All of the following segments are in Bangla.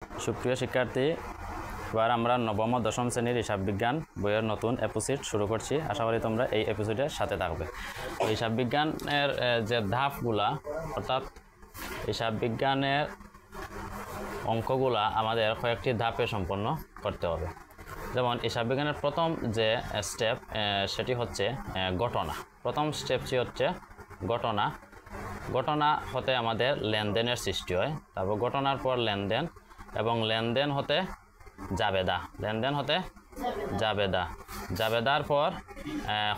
সুপ্রিয় শিক্ষার্থী, এবার আমরা নবম ও দশম শ্রেণীর হিসাব বিজ্ঞান বইয়ের নতুন এপিসোড শুরু করছি। আশা করি তোমরা এই এপিসোডের সাথে থাকবে। হিসাব বিজ্ঞানের যে ধাপগুলা, অর্থাৎ হিসাব বিজ্ঞানের অঙ্কগুলা আমাদের কয়েকটি ধাপে সম্পন্ন করতে হবে। যেমন হিসাব বিজ্ঞানের প্রথম যে স্টেপ সেটি হচ্ছে ঘটনা। প্রথম স্টেপটি হচ্ছে ঘটনা। ঘটনা হতে আমাদের লেনদেনের সৃষ্টি হয়, তারপর ঘটনার পর লেনদেন, এবং লেনদেন হতে জাবেদা, লেনদেন হতে জাবেদা, জাবেদার পর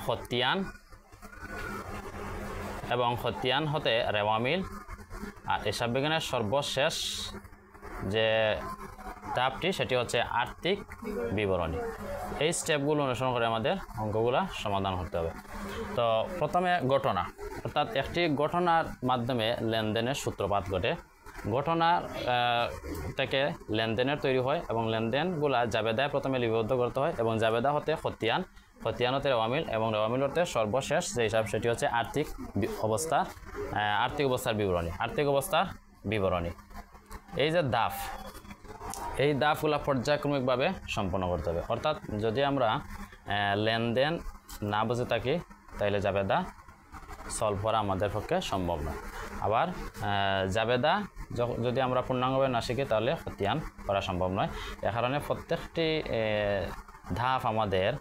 খতিয়ান, এবং খতিয়ান হতে রেওয়ামিল। আর হিসাব বিজ্ঞানের সর্বশেষ যে ধাপটি সেটি হচ্ছে আর্থিক বিবরণী। এই স্টেপগুলো অনুসরণ করে আমাদের অঙ্কগুলা সমাধান করতে হবে। তো প্রথমে ঘটনা, অর্থাৎ একটি ঘটনার মাধ্যমে লেনদেনের সূত্রপাত ঘটে। ঘটনার থেকে লেনদেনের তৈরি হয় এবং লেনদেনগুলা জাবেদায় প্রথমে লিপিবদ্ধ করতে হয়, এবং জাবেদা হতে খতিয়ান, খতিয়ান হতে রেওয়ামিল, এবং রেওয়ামিল হতে সর্বশেষ যে হিসাব সেটি হচ্ছে আর্থিক অবস্থার বিবরণী, আর্থিক অবস্থার বিবরণী। এই যে ধাপ, এই ধাপগুলো পর্যায়ক্রমিকভাবে সম্পন্ন করতে হবে। অর্থাৎ যদি আমরা লেনদেন না বুঝে থাকি তাহলে জাবেদা সলভ করা আমাদের পক্ষে সম্ভব নয়। আবার জাবেদা যদি আমরা পূর্ণাঙ্গভাবে না শিখি তাহলে খতিয়ান করা সম্ভব নয়। এ কারণে প্রত্যেকটি ধাপ আমাদের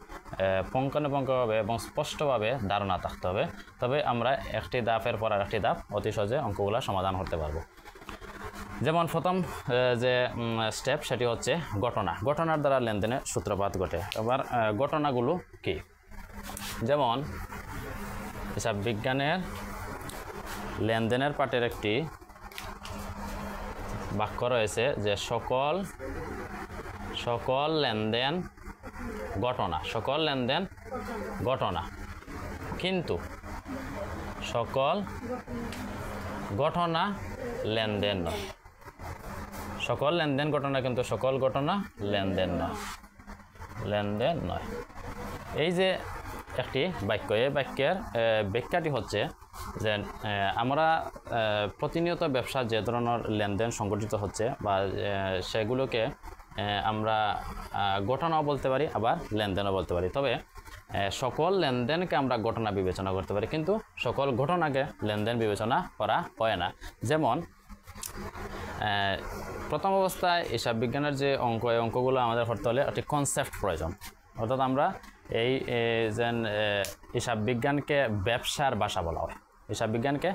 পুঙ্খানুপুঙ্খভাবে এবং স্পষ্টভাবে ধারণা থাকতে হবে, তবে আমরা একটি ধাপের পর আরেকটি ধাপ অতি সহজে অঙ্কগুলো সমাধান করতে পারবো। যেমন প্রথম যে স্টেপ সেটি হচ্ছে ঘটনা। ঘটনার দ্বারা লেনদেনের সূত্রপাত ঘটে। এবার ঘটনাগুলো কি? যেমন হিসাব বিজ্ঞানের লেনদেনের পাঠের একটি বাক্য রয়েছে যে সকল লেনদেন ঘটনা, সকল লেনদেন ঘটনা, কিন্তু সকল ঘটনা লেনদেন নয়। সকল লেনদেন ঘটনা কিন্তু সকল ঘটনা লেনদেন নয়, লেনদেন নয়। এই যে একটি বাক্য, এই বাক্যের ব্যাখ্যাটি হচ্ছে যে আমরা প্রতিনিয়ত ব্যবসা যে ধরনের লেনদেন সংগঠিত হচ্ছে বা সেগুলোকে আমরা ঘটনাও বলতে পারি, আবার লেনদেনও বলতে পারি। তবে সকল লেনদেনকে আমরা ঘটনা বিবেচনা করতে পারি, কিন্তু সকল ঘটনাকে লেনদেন বিবেচনা করা হয় না। যেমন প্রথম অবস্থায় হিসাব বিজ্ঞানের যে অঙ্ক, এই অঙ্কগুলো আমাদের করতে হলে একটি কনসেপ্ট প্রয়োজন। অর্থাৎ আমরা এই হিসাব বিজ্ঞানকে ব্যবসার ভাষা বলা হয়, হিসাব বিজ্ঞানকে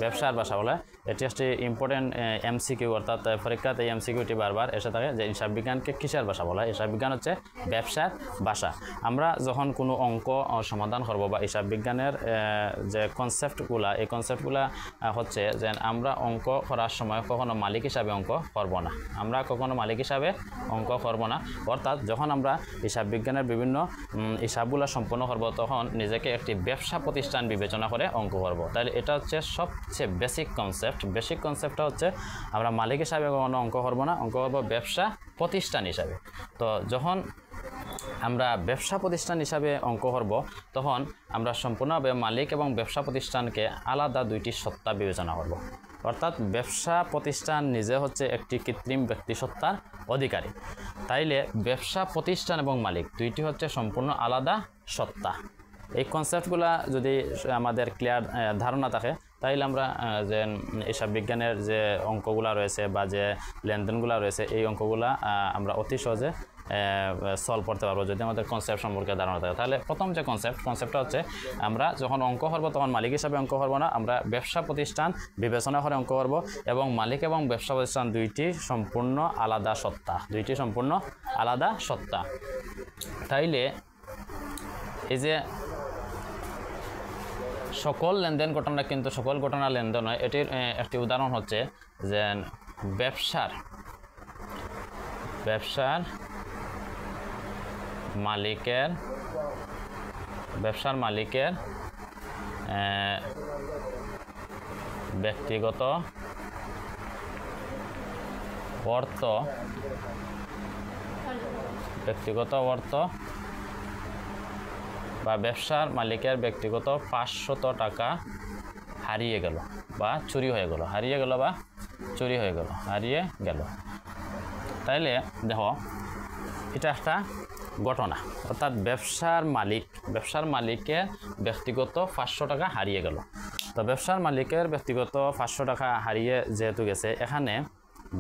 ব্যবসার ভাষা বলা হয়। এটি একটি ইম্পর্টেন্ট এমসিকিউ, অর্থাৎ পরীক্ষাতে এমসিকিউটি বারবার এসে থাকে যে হিসাব বিজ্ঞানকে কিসের ভাষা বলা হয়? হিসাব বিজ্ঞান হচ্ছে ব্যবসার ভাষা। আমরা যখন কোনো অঙ্ক সমাধান করব বা হিসাব বিজ্ঞানের যে কনসেপ্টগুলা, এই কনসেপ্টগুলা হচ্ছে যে আমরা অঙ্ক করার সময় কখনো মালিক হিসাবে অঙ্ক করব না, আমরা কখনো মালিক হিসাবে অঙ্ক করব না। অর্থাৎ যখন আমরা হিসাব বিজ্ঞানের বিভিন্ন হিসাবগুলো সম্পন্ন করব তখন নিজেকে একটি ব্যবসা প্রতিষ্ঠান বিবেচনা করে অঙ্ক করব। তাহলে এটা হচ্ছে সবচেয়ে বেসিক কনসেপ্ট। বেসিক কনসেপ্টটা হচ্ছে আমরা মালিক হিসাবে কোনো অঙ্ক করব না, অঙ্ক করব ব্যবসা প্রতিষ্ঠান হিসাবে। তো যখন আমরা ব্যবসা প্রতিষ্ঠান হিসাবে অঙ্ক করব তখন আমরা সম্পূর্ণভাবে মালিক এবং ব্যবসা প্রতিষ্ঠানকে আলাদা দুইটি সত্তা বিবেচনা করব। অর্থাৎ ব্যবসা প্রতিষ্ঠান নিজে হচ্ছে একটি কৃত্রিম ব্যক্তিসত্তার অধিকারী। তাইলে ব্যবসা প্রতিষ্ঠান এবং মালিক দুইটি হচ্ছে সম্পূর্ণ আলাদা সত্তা। এই কনসেপ্টগুলা যদি আমাদের ক্লিয়ার ধারণা থাকে তাইলে আমরা যে হিসাব বিজ্ঞানের যে অঙ্কগুলা রয়েছে বা যে লেনদেনগুলা রয়েছে এই অঙ্কগুলা আমরা অতি সহজে সলভ করতে পারবো যদি আমাদের কনসেপ্ট সম্পর্কে ধারণা থাকে। তাহলে প্রথম যে কনসেপ্টটা হচ্ছে আমরা যখন অঙ্ক করবো তখন মালিক হিসাবে অঙ্ক করবো না, আমরা ব্যবসা প্রতিষ্ঠান বিবেচনা করে অঙ্ক করবো, এবং মালিক এবং ব্যবসা প্রতিষ্ঠান দুইটি সম্পূর্ণ আলাদা সত্তা, দুইটি সম্পূর্ণ আলাদা সত্তা। তাইলে এই যে সকল লেনদেন ঘটনা কিন্তু সকল ঘটনা লেনদেন নয়, এটির একটি উদাহরণ হচ্ছে যে ব্যবসার মালিকের ব্যক্তিগত অর্থ বা ব্যবসার মালিকের ব্যক্তিগত 500 টাকা হারিয়ে গেল বা চুরি হয়ে গেল, তাইলে দেখো এটা একটা ঘটনা, অর্থাৎ ব্যবসার মালিকের ব্যক্তিগত 500 টাকা হারিয়ে গেল। তো ব্যবসার মালিকের ব্যক্তিগত 500 টাকা হারিয়ে যেহেতু গেছে, এখানে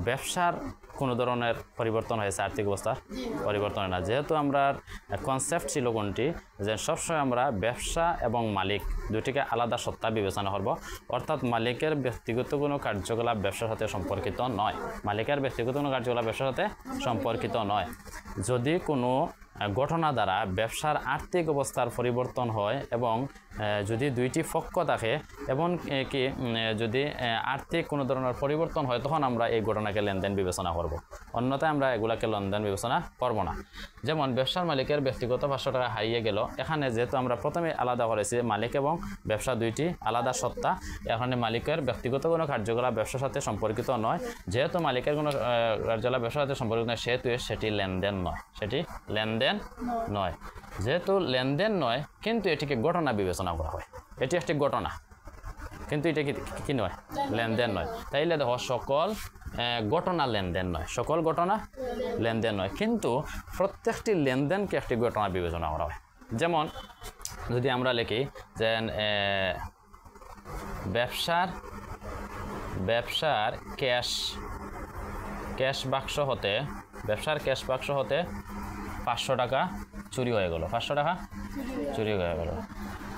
ব্যবসার কোনো ধরনের পরিবর্তন হয়েছে, আর্থিক অবস্থার পরিবর্তন না। যেহেতু আমরা কনসেপ্ট ছিল কোনটি, যে সবসময় আমরা ব্যবসা এবং মালিক দুটিকে আলাদা সত্তা বিবেচনা করব, অর্থাৎ মালিকের ব্যক্তিগত কোনো কার্যকলাপ ব্যবসার সাথে সম্পর্কিত নয়। মালিকের ব্যক্তিগত কোনো কার্যকলাপ ব্যবসার সাথে সম্পর্কিত নয়। যদি কোনো ঘটনা দ্বারা ব্যবসার আর্থিক অবস্থার পরিবর্তন হয় এবং যদি দুইটি পক্ষ থাকে এবং কি যদি আর্থিক কোনো ধরনের পরিবর্তন হয়, তখন আমরা এই ঘটনাকে লেনদেন বিবেচনা করব। অন্যথায় আমরা এগুলাকে লেনদেন বিবেচনা করব না। যেমন ব্যবসার মালিকের ব্যক্তিগত 500 টাকা হারিয়ে গেল, এখানে যেহেতু আমরা প্রথমে আলাদা করেছি মালিক এবং ব্যবসা দুইটি আলাদা সত্তা, এখানে মালিকের ব্যক্তিগত কোনো কার্যকলাপ ব্যবসার সাথে সম্পর্কিত নয়। যেহেতু মালিকের কোনো কার্যকলাপ ব্যবসার সাথে সম্পর্কিত নয়, সেহেতু সেটি লেনদেন নয়, সেটি লেনদেন নয়। যেহেতু লেনদেন নয়, কিন্তু এটিকে ঘটনা বিবেচনা করা হয়, এটি একটি ঘটনা, কিন্তু এটা কি নয়, লেনদেন নয়। তাইলে দেখো সকল ঘটনা লেনদেন নয়, সকল ঘটনা লেনদেন নয়, কিন্তু প্রত্যেকটি লেনদেনকে একটি ঘটনা বিবেচনা করা হয়। যেমন যদি আমরা লিখি যে ব্যবসার ক্যাশ বাক্স হতে 500 টাকা চুরি হয়ে গেল, 500 টাকা চুরি হয়ে গেল।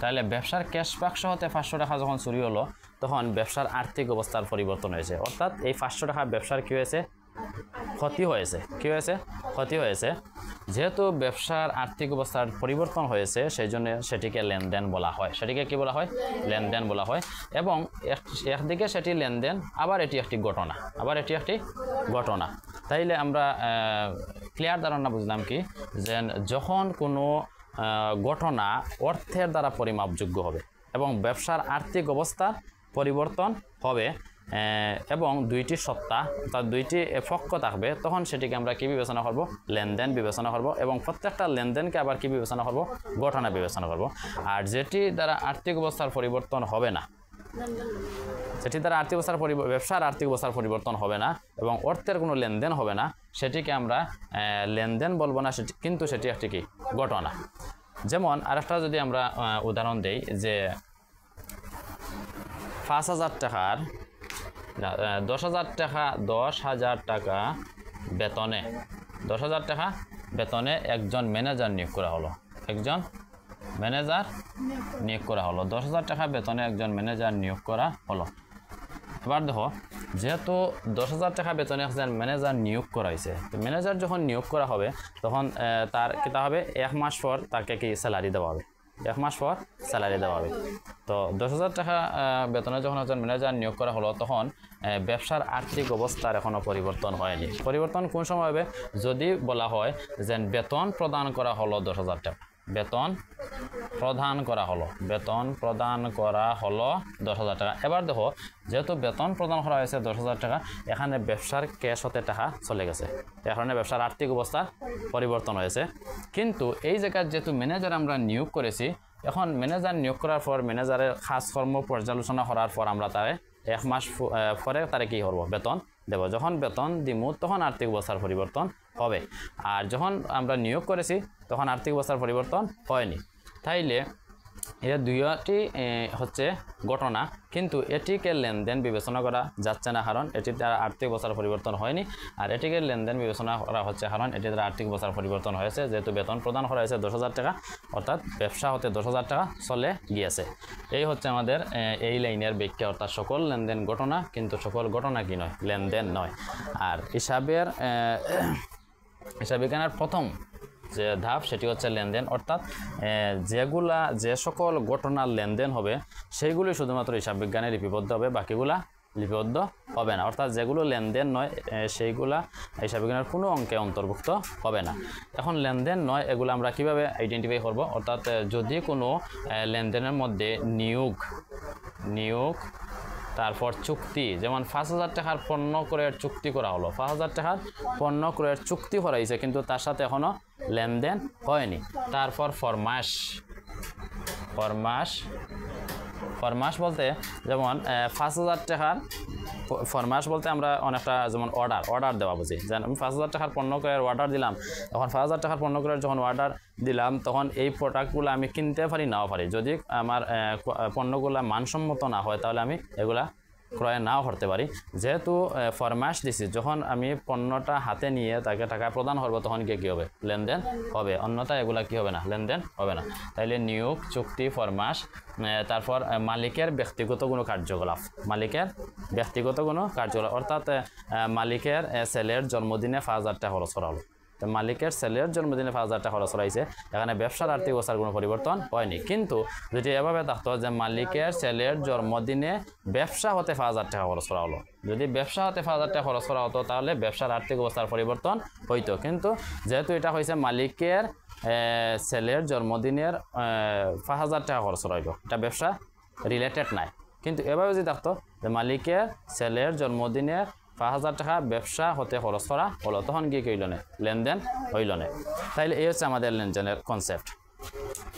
তাহলে ব্যবসার ক্যাশ বাক্স হতে 500 টাকা যখন চুরি হলো, তখন ব্যবসার আর্থিক অবস্থার পরিবর্তন হয়েছে, অর্থাৎ এই 500 টাকা ব্যবসার কী হয়েছে, ক্ষতি হয়েছে। কী হয়েছে? ক্ষতি হয়েছে। যেহেতু ব্যবসার আর্থিক অবস্থার পরিবর্তন হয়েছে, সেই জন্য সেটিকে লেনদেন বলা হয়। সেটিকে কি বলা হয়? লেনদেন বলা হয়। এবং একদিকে সেটি লেনদেন, আবার এটি একটি ঘটনা, তাইলে আমরা ক্লিয়ার ধারণা বুঝলাম কি, যে যখন কোনো ঘটনা অর্থের দ্বারা পরিমাপযোগ্য হবে এবং ব্যবসার আর্থিক অবস্থার পরিবর্তন হবে এবং দুইটি সত্তা অর্থাৎ দুইটি পক্ষ থাকবে, তখন সেটিকে আমরা কি বিবেচনা করব? লেনদেন বিবেচনা করব। এবং প্রত্যেকটা লেনদেনকে আবার কি বিবেচনা করব? ঘটনা বিবেচনা করব। আর যেটি দ্বারা আর্থিক অবস্থার পরিবর্তন হবে না, সেটি দ্বারা ব্যবসার আর্থিক অবস্থার পরিবর্তন হবে না এবং অর্থের কোনো লেনদেন হবে না, সেটিকে আমরা লেনদেন বলবো না, কিন্তু সেটি একটি কি? ঘটনা। যেমন আরেকটা যদি আমরা উদাহরণ দেই, যে 5,000 টাকার 10,000 টাকা বেতনে 10,000 টাকা বেতনে একজন ম্যানেজার নিয়োগ করা হলো, 10,000 টাকা বেতনে একজন ম্যানেজার নিয়োগ করা হলো। এবার দেখো, যেহেতু 10,000 টাকা বেতনে একজন ম্যানেজার নিয়োগ করা হয়েছে, তো ম্যানেজার যখন নিয়োগ করা হবে, তখন তার কিতা হবে? 1 মাস পর তাকে কি স্যালারি দেওয়া হবে, 1 মাস পর স্যালারি দেওয়া হবে। তো 10,000 টাকা বেতনে যখন একজন ম্যানেজার নিয়োগ করা হলো, তখন ব্যবসার আর্থিক অবস্থার এখনও পরিবর্তন হয়নি। পরিবর্তন কোন সময় হবে? যদি বলা হয় যে বেতন প্রদান করা হলো 10,000 টাকা, বেতন প্রদান করা হলো 10,000 টাকা। এবার দেখো, যেহেতু বেতন প্রদান করা হয়েছে 10,000 টাকা, এখানে ব্যবসার ক্যাশ হতে টাকা চলে গেছে, এখানে ব্যবসার আর্থিক অবস্থার পরিবর্তন হয়েছে। কিন্তু এই জায়গায় যেহেতু ম্যানেজার আমরা নিয়োগ করেছি, এখন ম্যানেজার নিয়োগ করার পর ম্যানেজারের কাজকর্ম পর্যালোচনা করার পর আমরা তারে 1 মাস পরে তারে কি করবো? বেতন দেব। যখন বেতন দিমু, তখন আর্থিক অবস্থার পরিবর্তন হবে। আর যখন আমরা নিয়োগ করেছি, তখন আর্থিক অবস্থার পরিবর্তন হয়নি। তাইলে এর দুইটি হচ্ছে ঘটনা, কিন্তু এটিকে লেনদেন বিবেচনা করা যাচ্ছে না, কারণ এটির দ্বারা আর্থিক অবস্থার পরিবর্তন হয়নি। আর এটিকে লেনদেন বিবেচনা করা হচ্ছে, কারণ এটির দ্বারা আর্থিক অবস্থার পরিবর্তন হয়েছে। যেহেতু বেতন প্রদান করা হয়েছে 10,000 টাকা, অর্থাৎ ব্যবসা হতে 10,000 টাকা চলে গিয়েছে। এই হচ্ছে আমাদের এই লাইনের ব্যাখ্যা, অর্থাৎ সকল লেনদেন ঘটনা, কিন্তু সকল ঘটনা কি নয়? লেনদেন নয়। আর হিসাব বিজ্ঞানের প্রথম যে ধাপ, সেটি হচ্ছে লেনদেন, অর্থাৎ যে সকল ঘটনার লেনদেন হবে, সেইগুলি শুধুমাত্র হিসাব বিজ্ঞানে লিপিবদ্ধ হবে, বাকিগুলা লিপিবদ্ধ হবে না। অর্থাৎ যেগুলো লেনদেন নয়, সেইগুলা হিসাব বিজ্ঞানের কোনো অঙ্কে অন্তর্ভুক্ত হবে না। এখন লেনদেন নয়, এগুলো আমরা কিভাবে আইডেন্টিফাই করব? অর্থাৎ যদি কোনো লেনদেনের মধ্যে নিয়োগ তারপর চুক্তি, যেমন 5,000 টাকার পণ্য ক্রয়ের চুক্তি করা হলো, 5,000 টাকার পণ্য ক্রয়ের চুক্তি করা হয়েছে, কিন্তু তার সাথে এখনো লেনদেন হয়নি। তারপর ফরমাস ফরমাস বলতে যেমন 5,000 টাকার ফরমাস বলতে আমরা অনেকটা যেমন অর্ডার দেওয়া বুঝি, যেন আমি 5,000 টাকার পণ্য ক্রয়ের অর্ডার দিলাম, তখন 5,000 টাকার পণ্য ক্রয়ের যখন অর্ডার দিলাম তখন এই প্রোডাক্টগুলো আমি কিনতে পারি নাও পারি, যদি আমার পণ্যগুলো মানসম্মত না হয় তাহলে আমি এগুলা ক্রয় নাও করতে পারি। যেহেতু ফরমাস দিছি, যখন আমি পণ্যটা হাতে নিয়ে তাকে টাকা প্রদান করবো তখন গিয়ে কী হবে, লেনদেন হবে, অন্যথায় এগুলা কী হবে না, লেনদেন হবে না। তাইলে নিয়োগ চুক্তি, ফরমাস, তারপর মালিকের ব্যক্তিগত কোনো কার্যকলাপ, মালিকের ব্যক্তিগত কোনো কার্যকলাপ, অর্থাৎ মালিকের ছেলের জন্মদিনে 5,000 টাকা খরচ করা হলো, মালিকের ছেলের জন্মদিনে 5,000 টাকা খরচ করাইছে, এখানে ব্যবসার আর্থিক অবস্থার কোনো পরিবর্তন হয়নি। কিন্তু যদি এভাবে থাকতো যে মালিকের ছেলের জন্মদিনে ব্যবসা হতে 5,000 টাকা খরচ করা হলো, যদি ব্যবসা হতে 5,000 টাকা খরচ করা হতো তাহলে ব্যবসার আর্থিক অবস্থার পরিবর্তন হইতো। কিন্তু যেহেতু এটা হয়েছে মালিকের ছেলের জন্মদিনের 5,000 টাকা খরচ করা হইব, এটা ব্যবসা রিলেটেড নাই। কিন্তু এভাবে যদি থাকতো যে মালিকের ছেলের জন্মদিনের 5,000 টাকা ব্যবসা হতে খরচ করা হলো, তখন কি হইল না, লেনদেন হইল না। তাইলে এই হচ্ছে আমাদের লেনদেনের কনসেপ্ট।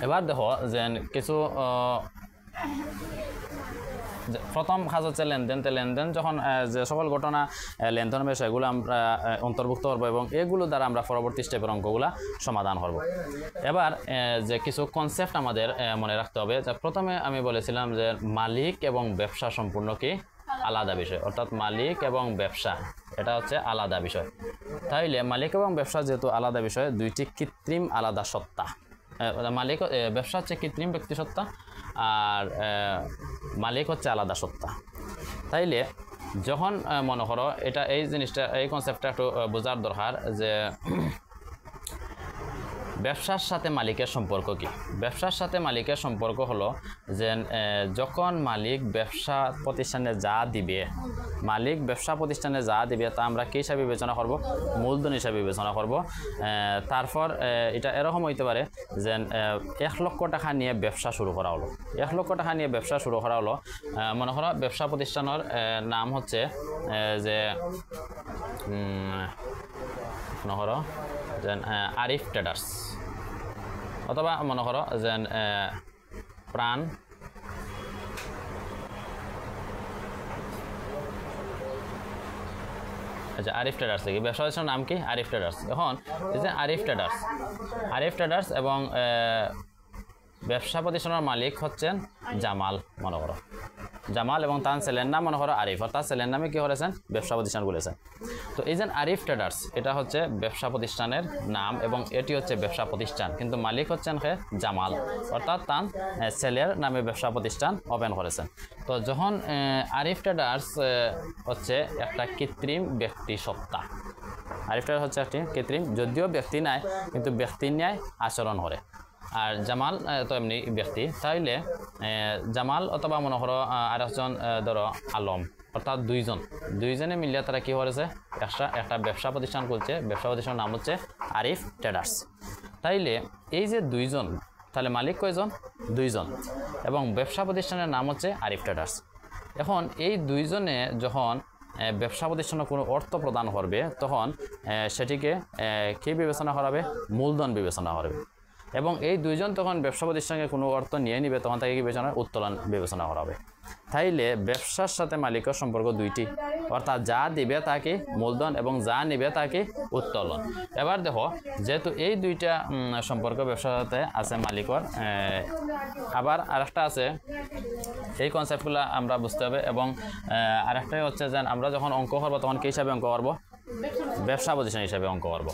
এবার দেখো যে কিছু প্রথম কাজ হচ্ছে লেনদেন। লেনদেন যখন যে সকল ঘটনা লেনদেন হবে সেগুলো আমরা অন্তর্ভুক্ত করবো এবং এগুলো দ্বারা আমরা পরবর্তী স্টেপের অঙ্কগুলো সমাধান করব। এবার যে কিছু কনসেপ্ট আমাদের মনে রাখতে হবে। প্রথমে আমি বলেছিলাম যে মালিক এবং ব্যবসা সম্পূর্ণ কি আলাদা বিষয়, অর্থাৎ মালিক এবং ব্যবসা এটা হচ্ছে আলাদা বিষয়। তাইলে মালিক এবং ব্যবসা যেহেতু আলাদা বিষয়, দুইটি কৃত্রিম আলাদা সত্তা। মালিক ব্যবসা হচ্ছে কৃত্রিম ব্যক্তি সত্তা আর মালিক হচ্ছে আলাদা সত্তা। তাইলে যখন মনে করো এটা এই জিনিসটা এই কনসেপ্টটা একটু বোঝার দরকার যে ব্যবসার সাথে মালিকের সম্পর্ক কি। ব্যবসার সাথে মালিকের সম্পর্ক হলো যে যখন মালিক ব্যবসা প্রতিষ্ঠানে যা দিবে, মালিক ব্যবসা প্রতিষ্ঠানে যা দিবে তা আমরা কী হিসাবে বিবেচনা করব, মূলধন হিসাবে বিবেচনা করব। তারপর এটা এরকম হইতে পারে যে 1 লক্ষ টাকা নিয়ে ব্যবসা শুরু করা হলো, 1 লক্ষ টাকা নিয়ে ব্যবসা শুরু করা হলো। মনে করো ব্যবসা প্রতিষ্ঠানের নাম হচ্ছে যে মনে করো যে আরিফ ট্রেডার্স, অথবা মনে করো যে প্রাণ আচ্ছা আরিফ ট্রেডার্স থেকে ব্যবসা প্রতিষ্ঠানের নাম কি আরিফ ট্রেডার্স। এখন এই যে আরিফ ট্রেডার্স এবং ব্যবসা প্রতিষ্ঠানের মালিক হচ্ছেন জামাল, মনে করো জামাল, এবং তার ছেলের নাম মনে করো আরিফ, অর্থাৎ ছেলের নামে কি করেছেন ব্যবসা প্রতিষ্ঠান খুলেছেন। তো এই যে আরিফ ট্রেডার্স এটা হচ্ছে ব্যবসা প্রতিষ্ঠানের নাম এবং এটি হচ্ছে ব্যবসা প্রতিষ্ঠান, কিন্তু মালিক হচ্ছেন হে জামাল, অর্থাৎ তার ছেলের নামে ব্যবসা প্রতিষ্ঠান ওপেন করেছেন। তো যখন আরিফ ট্রেডার্স হচ্ছে একটা কৃত্রিম ব্যক্তি সত্তা, আরিফ ট্রেডার্স হচ্ছে একটি কৃত্রিম, যদিও ব্যক্তি নাই কিন্তু ব্যক্তির ন্যায় আচরণ করে, আর জামাল তো এমনি ব্যক্তি। তাইলে জামাল অথবা মনে করো আর একজন ধরো আলম, অর্থাৎ দুইজনে মিলিয়ে তারা কী করেছে একটা ব্যবসা প্রতিষ্ঠান খুলছে, ব্যবসা প্রতিষ্ঠানের নাম হচ্ছে আরিফ ট্রেডার্স। তাইলে এই যে দুইজন, তাহলে মালিক কয়জন, দুইজন, এবং ব্যবসা প্রতিষ্ঠানের নাম হচ্ছে আরিফ ট্রেডার্স। এখন এই দুইজনে যখন ব্যবসা প্রতিষ্ঠানে কোনো অর্থ প্রদান করবে তখন সেটিকে কী বিবেচনা করাবে, মূলধন বিবেচনা করবে, এবং এই দুইজন তখন ব্যবসা প্রতিষ্ঠানে কোনো অর্থ নিয়ে নিবে তখন তাকে কি বিবেচনা, উত্তোলন বিবেচনা করা হবে। তাইলে ব্যবসার সাথে মালিকের সম্পর্ক দুইটি, অর্থাৎ যা দিবে তাকে মূলধন এবং যা নিবে তাকে উত্তোলন। এবার দেখো যেহেতু এই দুইটা সম্পর্ক ব্যবসার সাথে আছে মালিকর, আবার আরেকটা আছে, এই কনসেপ্টগুলো আমরা বুঝতে হবে। এবং আরেকটাই হচ্ছে যে আমরা যখন অঙ্ক করবো তখন কী হিসাবে অঙ্ক করবো, ব্যবসা প্রতিষ্ঠান হিসাবে অঙ্ক করবো,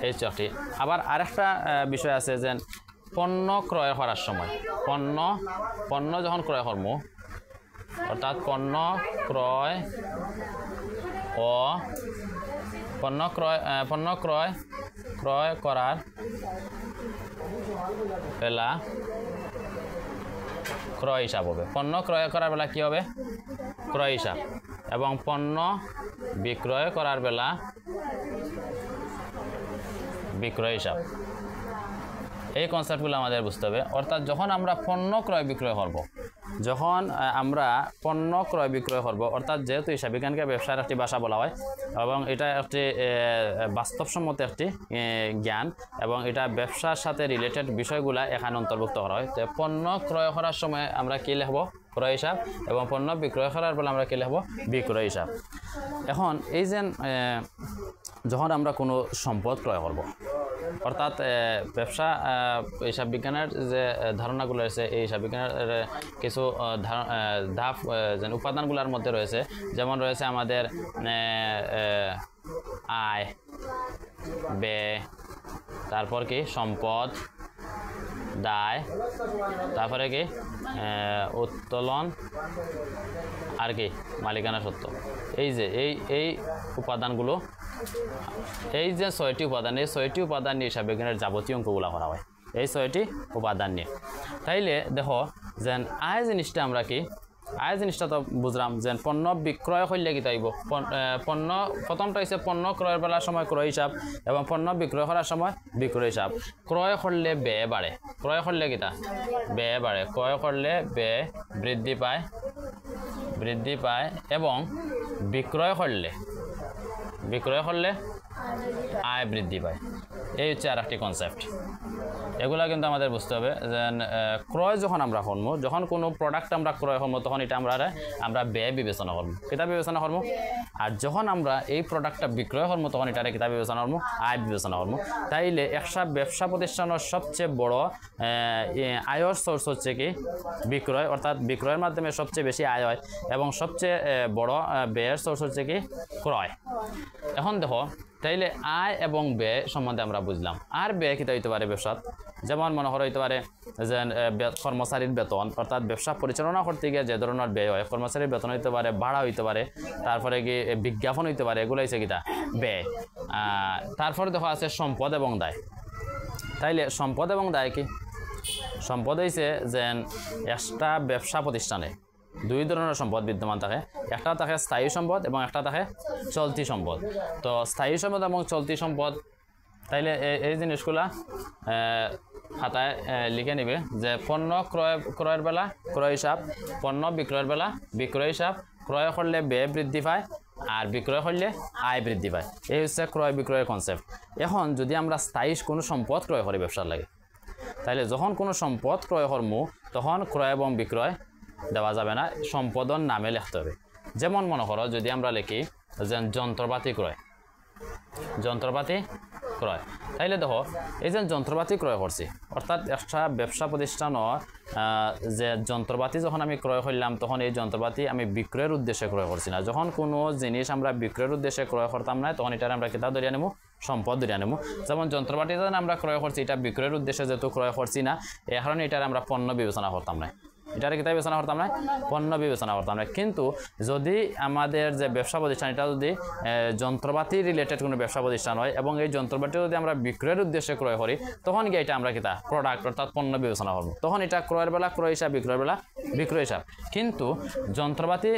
এই চারটি। আবার আরেকটা বিষয় আছে যে পণ্য ক্রয় করার সময়, পণ্য যখন ক্রয় করবো, অর্থাৎ পণ্য ক্রয় করার বেলা ক্রয় হিসাব হবে, পণ্য ক্রয় করার বেলা কি হবে, ক্রয় হিসাব, এবং পণ্য বিক্রয় করার বেলা বিক্রয় হিসাব। এই কনসেপ্টগুলো আমাদের বুঝতে হবে। অর্থাৎ যখন আমরা পণ্য ক্রয় বিক্রয় করব, অর্থাৎ যেহেতু হিসাব বিজ্ঞানকে ব্যবসার একটি ভাষা বলা হয় এবং এটা একটি বাস্তবসম্মত একটি জ্ঞান, এবং এটা ব্যবসার সাথে রিলেটেড বিষয়গুলা এখানে অন্তর্ভুক্ত করা হয়। তো পণ্য ক্রয় করার সময় আমরা কি লিখব, ক্রয় হিসাব এবং পণ্য বিক্রয় করার বেলা আমরা কি লিখব বিক্রয় হিসাব এখন এই যে যখন আমরা কোনো সম্পদ ক্রয় করব অর্থাৎ ব্যবসা হিসাব বিজ্ঞানের যে ধারণাগুলো রয়েছে এই হিসাব বিজ্ঞানের কিছু ধাপ যেন উপাদানগুলোর মধ্যে রয়েছে যেমন রয়েছে আমাদের আয় ব্যয় তারপর কি সম্পদ দায় তারপরে কি উত্তোলন আর কি মালিকানা সত্ত্ব এই যে এই উপাদানগুলো এই যে 6টি উপাদান এই 6টি উপাদান নিয়ে হিসাব বিজ্ঞানের যাবতীয় অঙ্কগুলো করা হয় এই 6টি উপাদান নিয়ে তাইলে দেখো যে আয় জিনিসটা আমরা কি আয় জিনিসটা তো বুঝলাম যে পণ্য বিক্রয় করলে কি তাইব পণ্য প্রথমটা হচ্ছে পণ্য ক্রয়ের বেলার সময় ক্রয় হিসাব এবং পণ্য বিক্রয় করার সময় বিক্রয় হিসাব ক্রয় করলে ব্যয় বাড়ে ক্রয় করলে কিতা ব্যয় বাড়ে ক্রয় করলে ব্যয় বৃদ্ধি পায় এবং বিক্রয় করলে আয় বৃদ্ধি পায় এই হচ্ছে আর একটি কনসেপ্ট এগুলা কিন্তু আমাদের বুঝতে হবে যে ক্রয় যখন আমরা করবো যখন কোনো প্রোডাক্ট আমরা ক্রয় করবো তখন এটা আমরা ব্যয় বিবেচনা করবো কিতাব বিবেচনা করবো আর যখন আমরা এই প্রোডাক্টটা বিক্রয় করবো তখন এটা কিতাব বিবেচনা করবো আয় বিবেচনা করবো তাইলে একটা ব্যবসা প্রতিষ্ঠানের সবচেয়ে বড় আয়ের সোর্স হচ্ছে কি বিক্রয় অর্থাৎ বিক্রয়ের মাধ্যমে সবচেয়ে বেশি আয় হয় এবং সবচেয়ে বড় ব্যয়ের সোর্স হচ্ছে কি ক্রয় এখন দেখো তাইলে আয় এবং ব্যয় সম্বন্ধে আমরা বুঝলাম আর ব্যয় কিতা হইতে পারে ব্যবসাত যেমন মনে করা হইতে পারে যে কর্মচারীর বেতন অর্থাৎ ব্যবসা পরিচালনা করতে গিয়ে যে ধরনের ব্যয় হয় কর্মচারীর বেতন হইতে পারে ভাড়া হইতে পারে তারপরে কি বিজ্ঞাপন হইতে পারে এগুলো হচ্ছে কিতা ব্যয় তারপরে দেখো আছে সম্পদ এবং দায় তাইলে সম্পদ এবং দায় কি সম্পদ হইছে যে একটা ব্যবসা প্রতিষ্ঠানে দুই ধরনের সম্পদ বিদ্যমান থাকে একটা থাকে স্থায়ী সম্পদ এবং একটা থাকে চলতি সম্পদ তো স্থায়ী সম্পদ এবং চলতি সম্পদ তাইলে এই জিনিসগুলা খাতায় লিখে নিবে যে পণ্য ক্রয়ের বেলা ক্রয় হিসাব পণ্য বিক্রয়ের বেলা বিক্রয় হিসাব ক্রয় করলে ব্যয় বৃদ্ধি পায় আর বিক্রয় করলে আয় বৃদ্ধি পায় এই হচ্ছে ক্রয় বিক্রয়ের কনসেপ্ট এখন যদি আমরা স্থায়ী কোনো সম্পদ ক্রয় করি ব্যবসার লাগে তাইলে যখন কোনো সম্পদ ক্রয় করবো তখন ক্রয় এবং বিক্রয় দেওয়া যাবে না সম্পদর নামে লিখতে হবে যেমন মনে করো যদি আমরা লিখি যে যন্ত্রপাতি ক্রয় তাইলে দেখো এই যে যন্ত্রপাতি ক্রয় করছি অর্থাৎ একটা ব্যবসা প্রতিষ্ঠানের যে যন্ত্রপাতি যখন আমি ক্রয় করলাম তখন এই যন্ত্রপাতি আমি বিক্রয়ের উদ্দেশ্যে ক্রয় করছি না যখন কোনো জিনিস আমরা বিক্রয়ের উদ্দেশ্যে ক্রয় করতাম না তখন এটার আমরা কিতা ধরিয়া নেব সম্পদ ধরিয়া নেব যেমন যন্ত্রপাতি যখন আমরা ক্রয় করছি এটা বিক্রয়ের উদ্দেশ্যে যেহেতু ক্রয় করছি না এই কারণে এটার আমরা পণ্য বিবেচনা করতাম না এটার কিতা বিবেচনা করতাম না পণ্য বিবেচনা করতাম না কিন্তু যদি আমাদের যে ব্যবসা প্রতিষ্ঠান এটা যদি যন্ত্রপাতি রিলেটেড কোনো ব্যবসা প্রতিষ্ঠান হয় এবং এই যন্ত্রপাতি যদি আমরা বিক্রয়ের উদ্দেশ্যে ক্রয় করি তখন গিয়ে এটা আমরা কিতা প্রোডাক্ট অর্থাৎ পণ্য বিবেচনা করবো তখন এটা ক্রয়ের বেলা ক্রয় হিসাব বিক্রয়ের বেলা বিক্রয় হিসাব কিন্তু যন্ত্রপাতি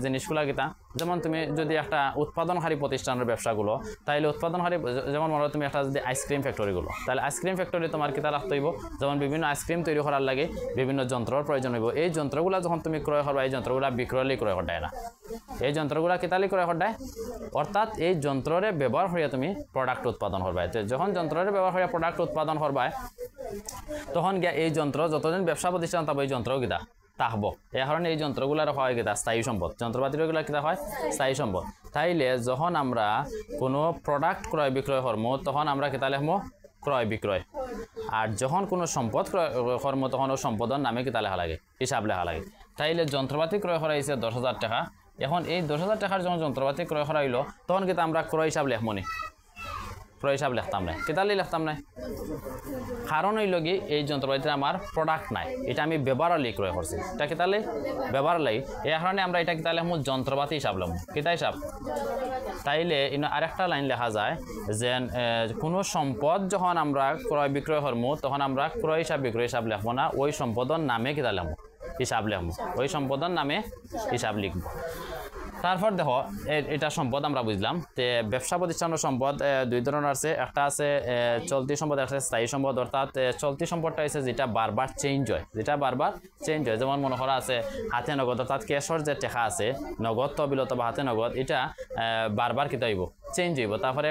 জিনিসগুলা কিতা যেমন তুমি যদি একটা উৎপাদনকারী প্রতিষ্ঠানের ব্যবসাগুলো তাইলে উৎপাদনকারী যেমন মনে তুমি একটা যদি আইসক্রিম ফ্যাক্টরিগুলো তাহলে আইসক্রিম ফ্যাক্টরি তোমার কিতা রাখতে হইব যেমন বিভিন্ন আইসক্রিম তৈরি করার লাগে বিভিন্ন যন্ত্রর প্রয়োজন হইব এই যন্ত্রগুলা যখন তুমি ক্রয় করবা এই যন্ত্রগুলা বিক্রয়লি ক্রয় করতে না এই যন্ত্রগুলা কিতালি ক্রয় করতে অর্থাৎ এই যন্ত্ররে ব্যবহার করিয়া তুমি প্রোডাক্ট উৎপাদন করবা যখন যন্ত্ররে ব্যবহার করিয়া প্রোডাক্ট উৎপাদন করবা তখন গিয়া এই যন্ত্র যতদিন ব্যবসা প্রতিষ্ঠান থাকবে এই যন্ত্রও কিতা থাকবো এই কারণে এই যন্ত্রগুলার হয় কিতা স্থায়ী সম্পদ যন্ত্রপাতিগুলো কিতা হয় স্থায়ী সম্পদ তাইলে যখন আমরা কোনো প্রোডাক্ট ক্রয় বিক্রয় করবো তখন আমরা কিতা লিখবো ক্রয় বিক্রয় আর যখন কোনো সম্পদ ক্রয় করবো তখন ও সম্পদের নামে কিতা লেখা লাগে হিসাব লেখা লাগে তাইলে যন্ত্রপাতি ক্রয় করা হয়েছে 10,000 টাকা এখন এই 10,000 টাকার যখন যন্ত্রপাতি ক্রয় করা হইলো তখন কিতা আমরা ক্রয় হিসাব লিখবো নি ক্রয় হিসাব লিখতাম না কিতালি লিখতাম না কারণ হইল কি এই যন্ত্রপাতিটা আমার প্রোডাক্ট নাই এটা আমি ব্যবহার লাগি ক্রয় করছি এটা কিতালে ব্যবহার লাগি এই কারণে আমরা এটা কিতালে যন্ত্রপাতি হিসাব লম কিতা হিসাব তাইলে আরেকটা লাইন লেখা যায় যে কোনো সম্পদ যখন আমরা ক্রয় বিক্রয় করবো তখন আমরা ক্রয় হিসাব বিক্রয় হিসাব লিখবো না ওই সম্পদের নামে কিতা লিখবো হিসাব লিখবো ওই সম্পদের নামে হিসাব লিখবো তারপর দেখো এটা সম্পদ আমরা বুঝলাম তে ব্যবসা প্রতিষ্ঠানের সম্পদ দুই ধরনের আছে একটা আছে চলতি সম্পদ একটা স্থায়ী সম্পদ অর্থাৎ চলতি সম্পদটা আছে যেটা বারবার চেঞ্জ হয় যেমন মনে করা আছে হাতে নগদ অর্থাৎ ক্যাশর যে টাকা আছে নগদ তহবিলত বা হাতে নগদ এটা বারবার কিতা হইব চেঞ্জ হইব তারপরে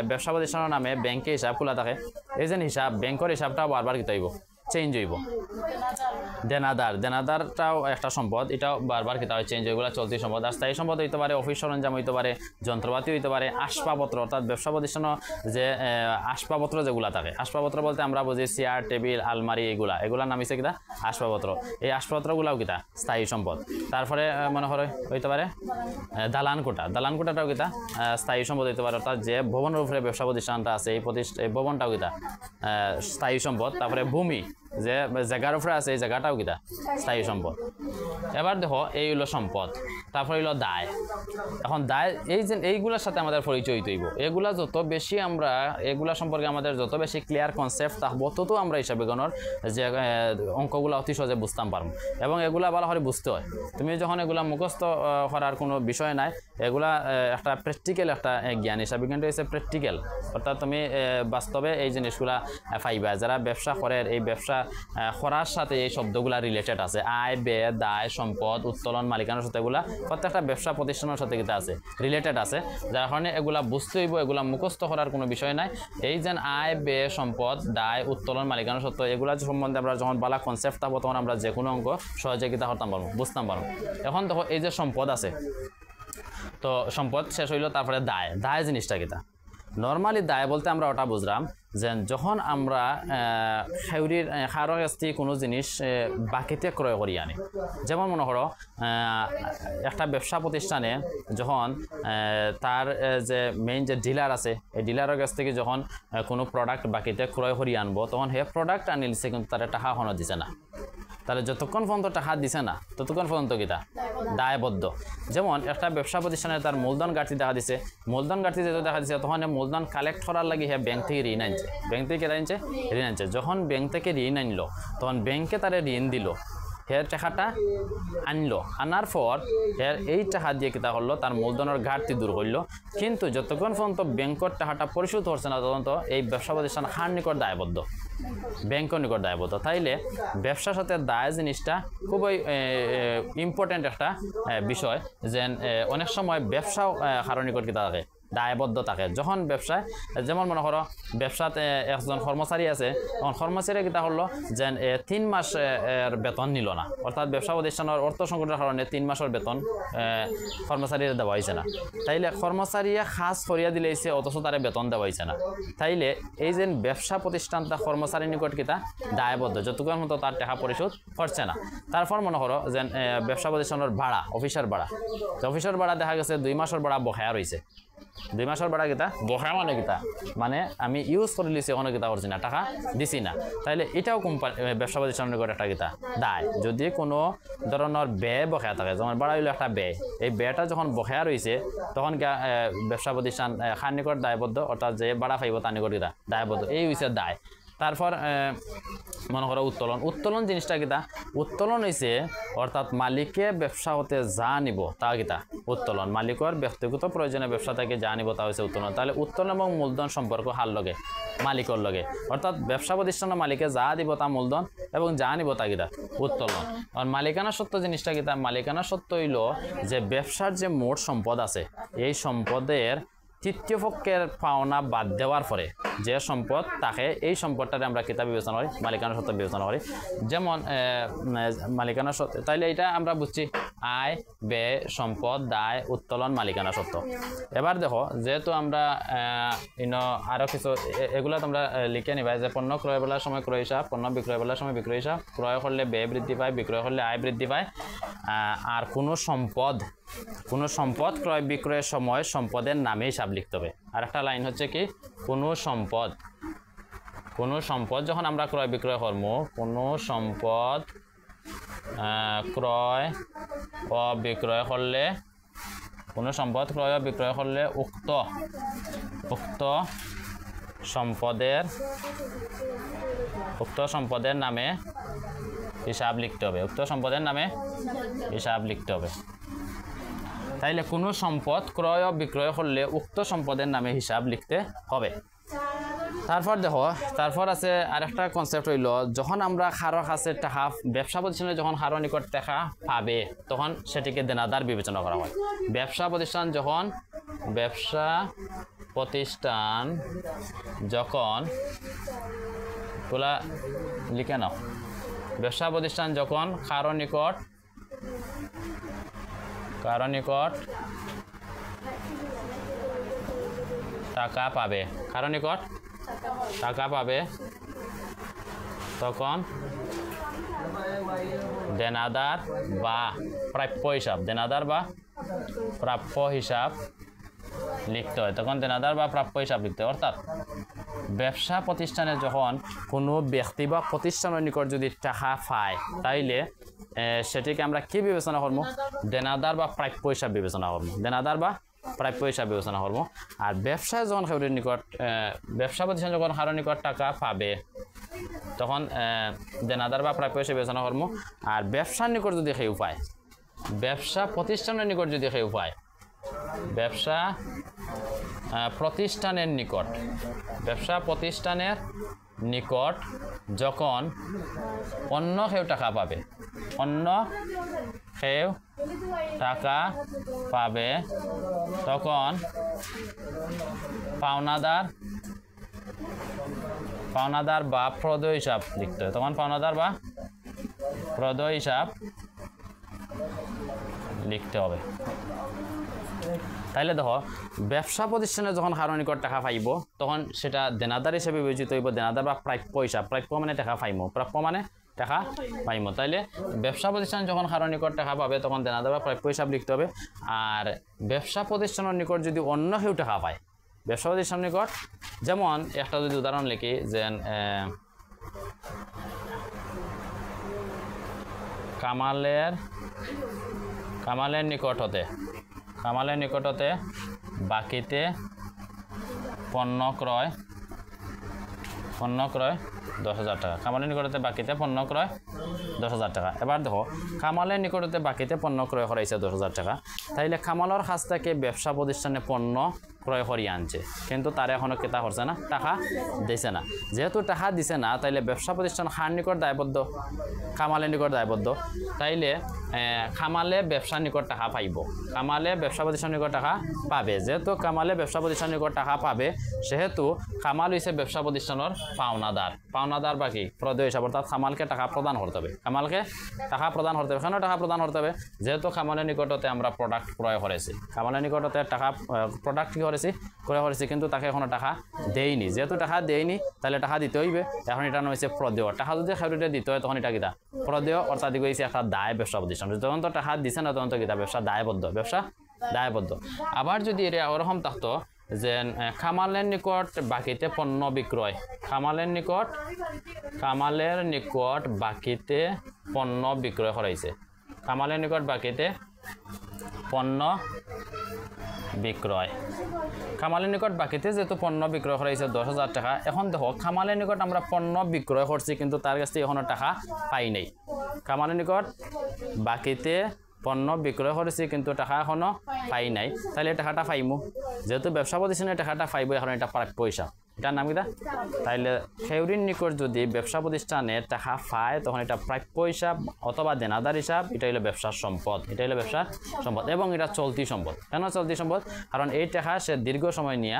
ব্যবসা প্রতিষ্ঠানের নামে ব্যাংকে হিসাব খোলা থাকে এই যে হিসাব ব্যাংকের হিসাবটা বারবার কিতা হইব চেঞ্জ হইব দেনাদারটাও একটা সম্পদ, এটাও বারবার কিতা হয় চেঞ্জ, এগুলো চলতি সম্পদ। আর স্থায়ী সম্পদ হইতে পারে অফিস সরঞ্জাম হইতে পারে, যন্ত্রপাতি হইতে পারে, আসবাবপত্র, অর্থাৎ ব্যবসা প্রতিষ্ঠানও যে আসবাবপত্র যেগুলো থাকে, আসবাবপত্র বলতে আমরা বুঝি চেয়ার, টেবিল, আলমারি, এগুলার নাম হচ্ছে কিতা আসবাবপত্র। এই আসবাবপত্রগুলাও কিতা স্থায়ী সম্পদ। তারপরে মনে করে হইতে পারে দালান কোটাটাও কিতা স্থায়ী সম্পদ হইতে পারে, অর্থাৎ যে ভবনের উপরে ব্যবসা প্রতিষ্ঠানটা আছে এই ভবনটাও কিতা স্থায়ী সম্পদ। তারপরে ভূমি যে জায়গার উপরে আছে এই জায়গাটাও কিতা স্থায়ী সম্পদ। এবার দেখো এই হলো সম্পদ, তারপরে হইলো দায়। এখন দায় এইগুলোর সাথে আমাদের পরিচয় তৈব, এগুলা যত বেশি আমরা এগুলা সম্পর্কে আমাদের যত বেশি ক্লিয়ার কনসেপ্ট থাকবো তত আমরা হিসাব বিজ্ঞানের যে অঙ্কগুলো অতি সহজে বুঝতাম পারবো। এবং এগুলা ভালো করে বুঝতে হয়, তুমি যখন এগুলা মুখস্থ করার কোনো বিষয় নাই, এগুলা একটা প্র্যাকটিক্যাল একটা জ্ঞান। হিসাব বিজ্ঞানটা হচ্ছে প্র্যাকটিক্যাল, অর্থাৎ তুমি বাস্তবে এই জিনিসগুলা পাইবা। যারা ব্যবসা করে এই ব্যবসা করার সাথে এই শব্দগুলা রিলেটেড আছে, আয়, ব্যয়, দায়, সম্পদ, উত্তোলন, মালিকানার সাথে এগুলা প্রত্যেকটা ব্যবসা প্রতিষ্ঠানের সাথে কিতা আছে রিলেটেড আছে, যার কারণে এগুলা বুঝতে হইব, এগুলা মুখস্থ করার কোনো বিষয় নাই। এই যে আয়, ব্যয়, সম্পদ, দায়, উত্তোলন, মালিকানার সত্য, এগুলা সম্বন্ধে আমরা যখন বালা কনসেপ্ট থাকবো তখন আমরা যে কোনো অঙ্ক সহজে কিতা করতাম পারবো, বুঝতাম পারবো। এখন দেখো এই যে সম্পদ আছে, তো সম্পদ শেষ হইলো, তারপরে দায় জিনিসটা কিতা। নর্মালি দায় বলতে আমরা ওটা বুঝলাম যে যখন আমরা কারোর কাছ থেকে কোনো জিনিস বাকিতে ক্রয় করি আনি, যেমন মনে করো একটা ব্যবসা প্রতিষ্ঠানে যখন তার যে মেইন যে ডিলার আছে এই ডিলারের কাছ থেকে যখন কোনো প্রোডাক্ট বাকিতে ক্রয় করি আনবো, তখন হে প্রোডাক্ট আনিলছে কিন্তু তার টাকা এখনো দিছে না, তাহলে যতক্ষণ পর্যন্ত টাকা দিছে না ততক্ষণ পর্যন্ত কিতা দায়বদ্ধ। যেমন একটা ব্যবসা প্রতিষ্ঠানে তার মূলধন ঘাটতি দেখা দিছে, মূলধন ঘাটতি যেহেতু দেখা দিচ্ছে তখন মূলধন কালেক্ট করার লাগে হ্যাঁ ব্যাংক থেকে ঋণ আনছে, ব্যাংক থেকে ঋণ আনছে। যখন ব্যাংক থেকে ঋণ আনলো তখন ব্যাংকে তারে ঋণ দিল, হের টাকাটা আনলো, আনার পর হের এই টাকা দিয়ে কিতা করলো তার মূলধনের ঘাটতি দূর করলো। কিন্তু যতক্ষণ পর্যন্ত ব্যাংকের টাকাটা পরিশোধ হচ্ছে না তখন তো এই ব্যবসা প্রতিষ্ঠান হার নিকট দায়বদ্ধ, ব্যাংকের নিকট দায়বদ্ধ। তাইলে ব্যবসার সাথে দায় জিনিসটা খুবই ইম্পর্টেন্ট একটা বিষয়, যে অনেক সময় ব্যবসাও কারোর নিকট কিতা থাকে দায়বদ্ধ থাকে। যখন ব্যবসায় যেমন মনে করো ব্যবসাতে একজন কর্মচারী আছে, তখন কর্মচারী কিতা করলো যে 3 মাস বেতন নিল না, অর্থাৎ ব্যবসা প্রতিষ্ঠানের অর্থ সংকটের কারণে 3 মাসের বেতন কর্মচারীর দেওয়া হয়েছে না। তাইলে কর্মচারীয়ে খাস করিয়া দিলেছে অথচ তারে বেতন দেওয়া হয়েছে না। তাইলে এই যে ব্যবসা প্রতিষ্ঠানটা কর্মচারীর নিকট কিতা দায়বদ্ধ, যতক্ষণ মতো তার টাকা পরিশোধ করছে না। তারপর মনে করো যে ব্যবসা প্রতিষ্ঠানের ভাড়া, অফিসের ভাড়া দেখা গেছে 2 মাসের ভাড়া বকেয়া রয়েছে। 2 মাসের ভাড়া কিতা বকেয়া মানে কিতা মানে আমি ইউজ করে লিছি ওখানে কিতা করছি না, টাকা দিছি না। তাইলে এটাও ব্যবসা প্রতিষ্ঠানের নিকট একটা কিতা দায়। যদি কোনো ধরনের ব্যয় বকেয়া থাকে, যেমন ভাড়া হইলো একটা ব্যয়, এই ব্যয়টা যখন বকেয়া রয়েছে তখন ব্যবসা প্রতিষ্ঠান খার নিকট দায়বদ্ধ, অর্থাৎ যে ভাড়া পাইব তার নিকট কিতা দায়বদ্ধ, এই হইছে দায়। তারপর মনে করো উত্তোলন জিনিসটা কিতা, উত্তোলন হয়েছে অর্থাৎ মালিকে ব্যবসা হতে যা নিব তা কিতা উত্তোলন, মালিকের ব্যক্তিগত প্রয়োজনে ব্যবসা থেকে যা নিব তা হয়েছে উত্তোলন। তাহলে উত্তোলন এবং মূলধন সম্পর্ক হার লগে মালিকের লগে, অর্থাৎ ব্যবসা প্রতিষ্ঠানের মালিকে যা দিব তা মূলধন এবং যা নিব তা কিতা উত্তোলন। আর মালিকানা সত্ত্ব জিনিসটা কিতা, মালিকানা সত্ত্ব হইল যে ব্যবসার যে মোট সম্পদ আছে এই সম্পদের তৃতীয় পক্ষের পাওনা বাদ দেওয়ার পরে যে সম্পদ তাকে এই সম্পদটারে আমরা কিতাব বিবেচনা করি, মালিকানা সত্ত্ব বিবেচনা করি। যেমন মালিকানা সত্ত্ব, তাইলে এটা আমরা বুঝছি আয়, ব্যয়, সম্পদ, দায়, উত্তোলন, মালিকানা সত্ত্ব। এবার দেখো যেহেতু আমরা আরও কিছু এগুলো তোমরা লিখে নিবা, যে পণ্য ক্রয় বেলার সময় ক্রয় হিসাব, পণ্য বিক্রয় বেলার সময় বিক্রয় হিসাব, ক্রয় করলে ব্যয় বৃদ্ধি পায়, বিক্রয় করলে আয় বৃদ্ধি পায়। আর কোনো সম্পদ ক্রয় বিক্রয়ের সময় সম্পদের নামে হিসাব লিখতে হবে। আর একটা লাইন হচ্ছে কি, কোনো সম্পদ যখন আমরা ক্রয় বিক্রয় করবো, কোনো সম্পদ ক্রয় ও বিক্রয় করলে, কোনো সম্পদ ক্রয় ও বিক্রয় করলে উক্ত সম্পদের নামে হিসাব লিখতে হবে, উক্ত সম্পদের নামে হিসাব লিখতে হবে। তাইলে কোনো সম্পদ ক্রয় ও বিক্রয় করলে উক্ত সম্পদের নামে হিসাব লিখতে হবে। তারপর দেখো, তারপর আছে আরেকটা কনসেপ্ট হইল, যখন আমরা কারোর কাছে টাকা ব্যবসা প্রতিষ্ঠানে যখন কারোর নিকট টাকা পাবে তখন সেটিকে দেনাদার বিবেচনা করা হয়। ব্যবসা প্রতিষ্ঠান যখন তোলা লিখে নাও, ব্যবসা প্রতিষ্ঠান যখন কারো নিকট টাকা পাবে, কারো নিকট টাকা পাবে, তখন দেনাদার বা প্রাপ্য হিসাব, দেনাদার বা প্রাপ্য হিসাব লিখতে হয়। তখন দেনাদার বা প্রাপ্য হিসাব লিখতে হয়। অর্থাৎ ব্যবসা প্রতিষ্ঠানে যখন কোনো ব্যক্তি বা প্রতিষ্ঠানের নিকট যদি টাকা পায়, তাইলে সেটিকে আমরা কি বিবেচনা করবো? দেনাদার বা প্রাপ্য হিসাব বিবেচনা করবো, দেনাদার বা প্রাপ্য হিসাব বিবেচনা করবো। আর ব্যবসায় যখন কারোর নিকট, ব্যবসা প্রতিষ্ঠান যখন কারোর নিকট টাকা পাবে, তখন দেনাদার বা প্রাপ্য হিসাব বিবেচনা করবো। আর ব্যবসার নিকট যদি কেউ পায়, ব্যবসা প্রতিষ্ঠানের নিকট যদি কেউ পায়, ব্যবসা প্রতিষ্ঠানের নিকট, ব্যবসা প্রতিষ্ঠানের নিকট যখন অন্য কেউ টাকা পাবে, অন্য কেউ টাকা পাবে, তখন পাওনাদার বা প্রদেয় হিসাব লিখতে হয়। তখন পাওনাদার বা প্রদেয় হিসাব লিখতে হবে। তাইলে দেখো, ব্যবসা প্রতিষ্ঠানে যখন কারো নিকট টাকা পাইব, তখন সেটা দেনাদার হিসেবে বিবেচিত হইব, দেনাদার বা প্রাপ্য হিসাব। প্রাপ্য মানে টাকা পাইব, প্রাপ্য মানে টাকা পাইব। তাইলে ব্যবসা প্রতিষ্ঠান যখন কারো নিকট টাকা পাবে, তখন দেনাদার বা প্রাপ্য হিসাব লিখতে হবে। আর ব্যবসা প্রতিষ্ঠানের নিকট যদি অন্য কেউ টাকা পায়, ব্যবসা প্রতিষ্ঠানের নিকট, যেমন একটা যদি উদাহরণ লিখি, যে কামালের নিকট হতে বাকিতে পণ্য ক্রয় 10,000 টাকা। কামালের নিকটতে বাকিতে পণ্য ক্রয় 10,000 টাকা। এবার দেখো, কামালের নিকটতে বাকিতে পণ্য ক্রয় করাইছে 10,000 টাকা। তাইলে কামালের কাছ থেকে ব্যবসা প্রতিষ্ঠানে পণ্য ক্রয় করিয়ে আনছে, কিন্তু তার এখনো কেতা করছে না, টাকা দিছে না। যেহেতু টাকা দিছে না, তাইলে ব্যবসা প্রতিষ্ঠান কার নিকট দায়বদ্ধ? কামালের নিকট দায়বদ্ধ। তাইলে কামালে ব্যবসার নিকট টাকা পাইব, কামালে ব্যবসা প্রতিষ্ঠানের নিকট টাকা পাবে। যেহেতু কামালে ব্যবসা প্রতিষ্ঠানের নিকট টাকা পাবে, সেহেতু কামাল হইছে ব্যবসা প্রতিষ্ঠানের পাওনাদার। পাওনাদার বা কি? প্রদেয় হিসাব। অর্থাৎ কামালকে টাকা প্রদান করতে হবে, কামালকে টাকা প্রদান করতে হবে। কেন টাকা প্রদান করতে হবে? যেহেতু কামালের নিকটতে আমরা প্রোডাক্ট ক্রয় করেছি, কামালের নিকটতে টাকা প্রোডাক্ট কি করেছি? ক্রয় করেছি, কিন্তু তাকে এখনো টাকা দেয়নি। যেহেতু টাকা দেয়নি, তাহলে টাকা দিতে হইবে। এখন এটা হয়েছে প্রদেয়। টাকা যদি খেউরিটা দিতে হয়, তখন এটা কিতা? প্রদেয়। অর্থাৎ হয়েছে একটা দায় ব্যবসা প্রতিষ্ঠান। যখন তো টাকা দিছে না, তখন তো কিতা? ব্যবসা দায়বদ্ধ, ব্যবসা দায়বদ্ধ। আবার যদি এটা ওরকম থাকতো যে কামালের নিকট বাকিতে পণ্য বিক্রয়, কামালের নিকট বাকিতে পণ্য বিক্রয় করাইছে, কামালের নিকট বাকিতে পণ্য বিক্রয়, কামালের নিকট বাকিতে যেহেতু পণ্য বিক্রয় করাইছে 10,000 টাকা। এখন দেখো, কামালের নিকট আমরা পণ্য বিক্রয় করছি, কিন্তু তার কাছ থেকে এখনো টাকা পাই নাই। কামালের নিকট বাকিতে পণ্য বিক্রয় করেছি, কিন্তু টাকা এখনো পাই নাই। তাহলে টাকাটা পাইমু, যেহেতু ব্যবসা প্রতিষ্ঠানে টাকাটা পাইব, এখন এটা প্রাপ্য হিসাব। এটার নাম কিটা? তাইলে খেউরির নিকট যদি ব্যবসা প্রতিষ্ঠানে টাকা পায়, তখন এটা প্রাপ্য হিসাব অথবা দেনাদার হিসাব। এটা হলো ব্যবসার সম্পদ, এটা হলো ব্যবসার সম্পদ, এবং এটা চলতি সম্পদ। কেন চলতি সম্পদ? কারণ এই টাকা সে দীর্ঘ সময় নিয়ে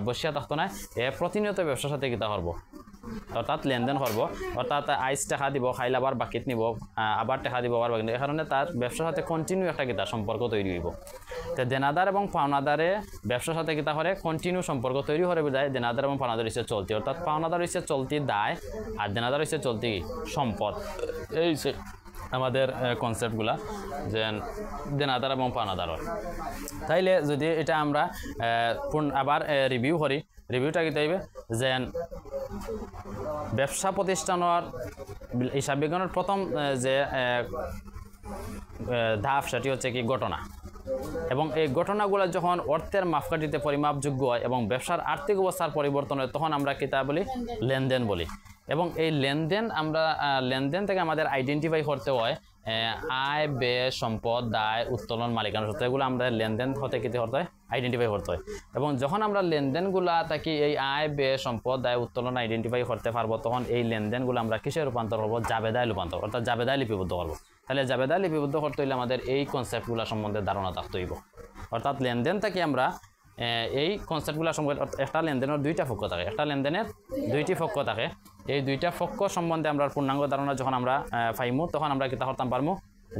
বসিয়া থাকতো না, প্রতিনিয়ত ব্যবসার সাথে কিতা করবো? অর্থাৎ লেনদেন করবো। অর্থাৎ আইস টাকা দিব, খাইলে আবার বাকিত নিব, আবার টাকা দিব, আবার বাকি নিব। এই কারণে তার ব্যবসার সাথে কন্টিনিউ একটা কিতা সম্পর্ক তৈরি হইব। তো দেনাদার এবং পাওনাদারে ব্যবসার সাথে কিতা করে? কন্টিনিউ সম্পর্ক তৈরি করে বোঝায়। দেনাদার এবং পাওনাদার হচ্ছে চলতি। অর্থাৎ পাওনাদার হচ্ছে চলতি দায়, আর দেনাদার হচ্ছে চলতি সম্পদ। এই আমাদের কনসেপ্টগুলা, যে দেনাদার এবং পাওনাদার। তাইলে যদি এটা আমরা আবার রিভিউ করি, রিভিউটা কি তাইবে? যে ব্যবসা প্রতিষ্ঠানের হিসাব বিজ্ঞানের প্রথম যে ধাপ, সেটি হচ্ছে কি? ঘটনা। এবং এই ঘটনাগুলো যখন অর্থের মাপকাঠিতে পরিমাপযোগ্য হয় এবং ব্যবসার আর্থিক অবস্থার পরিবর্তন হয়, তখন আমরা কিতা বলি? লেনদেন বলি। এবং এই লেনদেন, আমরা লেনদেন থেকে আমাদের আইডেন্টিফাই করতে হয় আয়, ব্যয়, সম্পদ, দায়, উত্তোলন, মালিকানা সত্ত্ব। এগুলো আমরা লেনদেন হতে কিতে করতে হয়? আইডেন্টিফাই করতে হয়। এবং যখন আমরা লেনদেনগুলা থাকি এই আয়, ব্যয়, সম্পদ, দায়, উত্তোলন আইডেন্টিফাই করতে পারবো, তখন এই লেনদেনগুলো আমরা কিসে রূপান্তর করবো? জাবেদায় রূপান্তর, অর্থাৎ জাবেদায় লিপিবদ্ধ করবো। তাহলে জাবেদায় লিপিবদ্ধ করতে হইলে আমাদের এই কনসেপ্টগুলো সম্বন্ধে ধারণা থাকতে হইব। অর্থাৎ লেনদেন থেকে আমরা এই কনসেপ্টগুলো সম্বন্ধে, একটা লেনদেনের দুইটা পক্ষ থাকে, একটা লেনদেনের দুইটি পক্ষ থাকে। এই দুইটা পক্ষ সম্বন্ধে আমরা পূর্ণাঙ্গ ধারণা যখন আমরা পাইমু তখন আমরা কিতা করতাম পারমু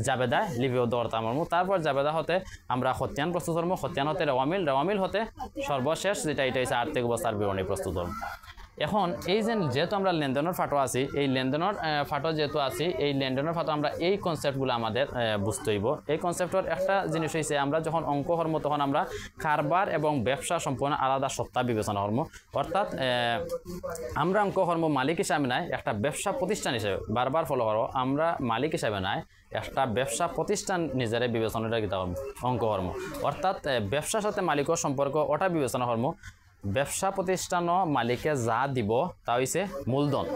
জাবেদায় লিপিবদ্ধ করতাম পারমু। তারপর জাবেদা হতে আমরা খতিয়ান প্রস্তুত করবো, খতিয়ান হতে রেওয়ামিল হতে সর্বশেষ যেটা এটা হচ্ছে আর্থিক অবস্থার বিবরণী প্রস্তুত করবো। এখন এই যেহেতু আমরা লেনদেনের ফাটো আছি, এই লেনদেনের ফাটো যেহেতু আছি, এই লেনদেনের ফাটো আমরা এই কনসেপ্টগুলো আমাদের বুঝতে হইব। এই কনসেপ্টের একটা জিনিস হয়েছে আমরা যখন অঙ্ক কর্ম তখন আমরা কারবার এবং ব্যবসা সম্পূর্ণ আলাদা সত্তা বিবেচনা কর্ম। অর্থাৎ আমরা অঙ্ক কর্ম মালিক হিসাবে নাই, একটা ব্যবসা প্রতিষ্ঠান হিসেবে বারবার ফলো করো, আমরা মালিক হিসাবে নাই একটা ব্যবসা প্রতিষ্ঠান নিজেরা বিবেচনাটা কিতা কর্ম অঙ্ক কর্ম। অর্থাৎ ব্যবসার সাথে মালিকের সম্পর্ক ওটা বিবেচনা কর্ম। ব্যবসা প্রতিষ্ঠান মালিকে যা দিব তা হইছে মূলধন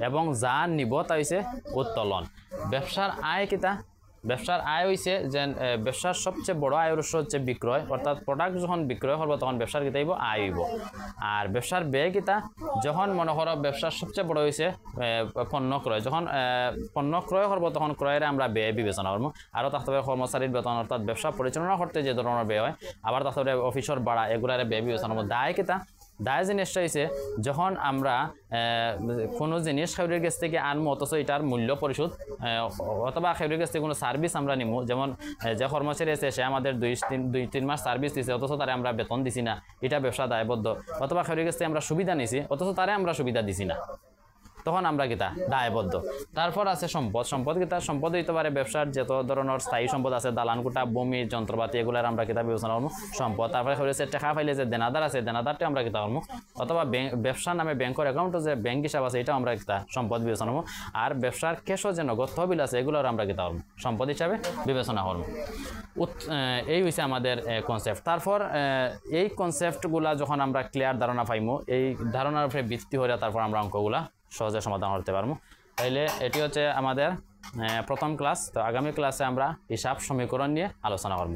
এবং যা নিব তা হইছে উত্তোলন। ব্যবসার আয় কিতা? ব্যবসার আয় হইছে যে ব্যবসার সবচেয়ে বড় আয়ের উৎস হচ্ছে বিক্রয়। অর্থাৎ প্রোডাক্ট যখন বিক্রয় করবো তখন ব্যবসার কিতা হইব আয় হইব। আর ব্যবসার ব্যয় কিতা? যখন মনে করো ব্যবসার সবচেয়ে বড় হইছে পণ্য ক্রয়, যখন পণ্য ক্রয় করবো তখন ক্রয়ের আমরা ব্যয় বিবেচনা করবো। আরও থাকতে হবে কর্মচারীর বেতন, অর্থাৎ ব্যবসা পরিচালনা করতে যে ধরনের ব্যয় হয়। আবার থাকতে হবে অফিসের ভাড়া, এগুলার ব্যয় বিবেচনা করবো। দায় কিতা? দায় জিনিসটা হয়েছে যখন আমরা কোনো জিনিস খেউরির কাছ থেকে আনবো অথচ এটার মূল্য পরিশোধ অথবা খেউরির কাছ থেকে কোনো সার্ভিস আমরা নিবো, যেমন যে কর্মচারী আছে সে আমাদের দুই তিন মাস সার্ভিস দিছে অথচ তারে আমরা বেতন দিছি না, এটা ব্যবসা দায়বদ্ধ। অথবা খেউরির কাছ থেকে আমরা সুবিধা নিছি অথচ তারে আমরা সুবিধা দিছি না, তখন আমরা কিতা দায়বদ্ধ। তারপর আছে সম্পদ। সম্পদ কিতা? সম্পদ হইতে পারে ব্যবসার যত ধরনের স্থায়ী সম্পদ আছে, দালান কোটা, ভূমি, যন্ত্রপাতি, এগুলার আমরা কিতা বিবেচনা করবো সম্পদ। তারপরে হয়েছে টাকা পাইলে যে দেনাদার আছে, দেনাদারটা আমরা কিতা করবো, অথবা ব্যবসার নামে ব্যাংকের অ্যাকাউন্টে যে ব্যাংক হিসাব আছে এটাও আমরা কিতা সম্পদ বিবেচনা করবো। আর ব্যবসার ক্যাশও যে নগদ তহবিল আছে এগুলোর আমরা কিতা করবো সম্পদ হিসাবে বিবেচনা করবো। এই হয়েছে আমাদের কনসেপ্ট। তারপর এই কনসেপ্টগুলা যখন আমরা ক্লিয়ার ধারণা পাইমু, এই ধারণার উপরে ভিত্তি হয়ে তারপর আমরা অঙ্কগুলা সহজে সমাধান করতে পারবো। তাইলে এটি হচ্ছে আমাদের প্রথম ক্লাস। তো আগামী ক্লাসে আমরা হিসাব সমীকরণ নিয়ে আলোচনা করব।